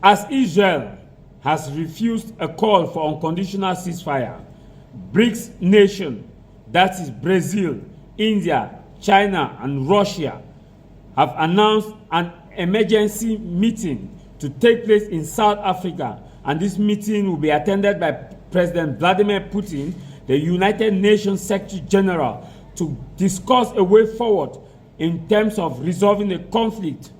As Israel has refused a call for unconditional ceasefire, BRICS Nations, that is Brazil, India, China, and Russia, have announced an emergency meeting to take place in South Africa, and this meeting will be attended by President Vladimir Putin, the United Nations Secretary General, to discuss a way forward in terms of resolving the conflict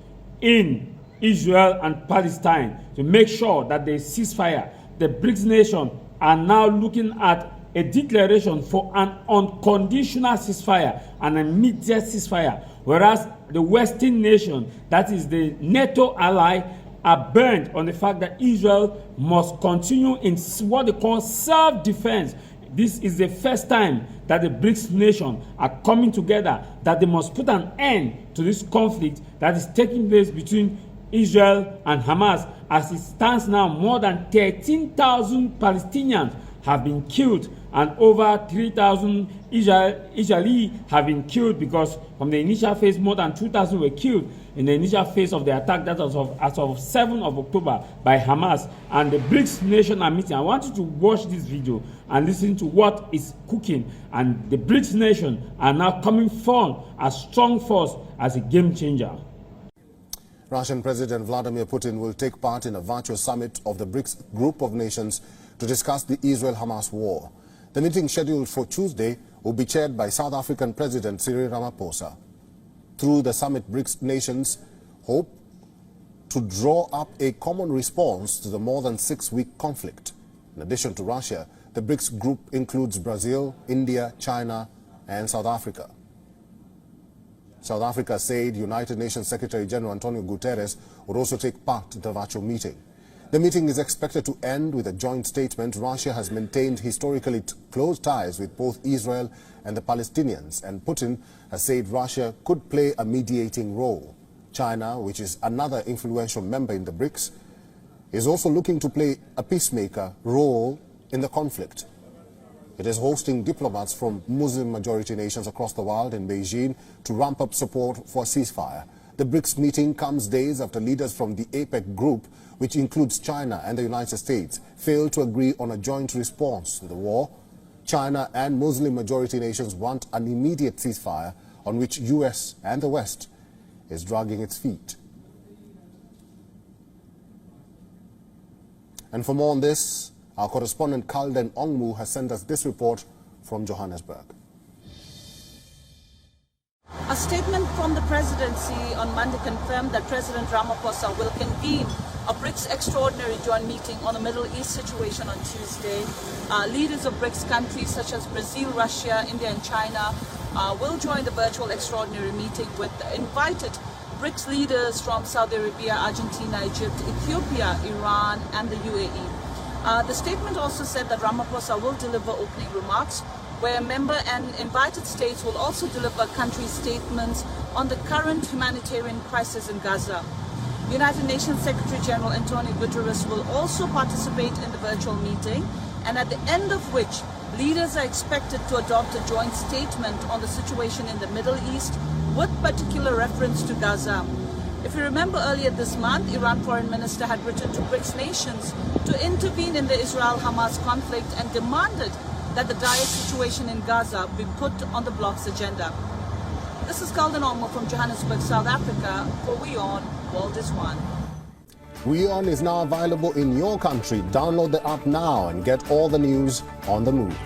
in Israel and Palestine to make sure that the ceasefire. The BRICS nations are now looking at a declaration for an unconditional ceasefire, an immediate ceasefire, whereas the Western nation, that is the NATO ally, are bent on the fact that Israel must continue in what they call self-defense. This is the first time that the BRICS nations are coming together, that they must put an end to this conflict that is taking place between Israel and Hamas. As it stands now, more than 13,000 Palestinians have been killed and over 3,000 Israelis have been killed, because from the initial phase, more than 2,000 were killed in the initial phase of the attack that was as of 7th of October by Hamas. And the BRICS nation are meeting. I want you to watch this video and listen to what is cooking. And the BRICS nation are now coming forward as strong force, as a game changer. Russian President Vladimir Putin will take part in a virtual summit of the BRICS group of nations to discuss the Israel-Hamas war. The meeting, scheduled for Tuesday, will be chaired by South African President Cyril Ramaphosa. Through the summit, BRICS nations hope to draw up a common response to the more than 6-week conflict. In addition to Russia, the BRICS group includes Brazil, India, China, and South Africa. South Africa said United Nations Secretary General Antonio Guterres would also take part in the virtual meeting. The meeting is expected to end with a joint statement. Russia has maintained historically close ties with both Israel and the Palestinians, and Putin has said Russia could play a mediating role. China, which is another influential member in the BRICS, is also looking to play a peacemaker role in the conflict. It is hosting diplomats from Muslim-majority nations across the world in Beijing to ramp up support for a ceasefire. The BRICS meeting comes days after leaders from the APEC group, which includes China and the United States, failed to agree on a joint response to the war. China and Muslim-majority nations want an immediate ceasefire, on which US and the West is dragging its feet. And for more on this, our correspondent Kalden Ongmu has sent us this report from Johannesburg. A statement from the presidency on Monday confirmed that President Ramaphosa will convene a BRICS extraordinary joint meeting on the Middle East situation on Tuesday. Leaders of BRICS countries such as Brazil, Russia, India and China will join the virtual extraordinary meeting with invited BRICS leaders from Saudi Arabia, Argentina, Egypt, Ethiopia, Iran and the UAE. The statement also said that Ramaphosa will deliver opening remarks, where member and invited states will also deliver country statements on the current humanitarian crisis in Gaza. United Nations Secretary General Antonio Guterres will also participate in the virtual meeting, and at the end of which leaders are expected to adopt a joint statement on the situation in the Middle East with particular reference to Gaza. If you remember, earlier this month, Iran Foreign Minister had written to BRICS nations to intervene in the Israel-Hamas conflict and demanded that the dire situation in Gaza be put on the bloc's agenda. This is Kalden Ongmu from Johannesburg, South Africa for WION, World is One. WION is now available in your country. Download the app now and get all the news on the move.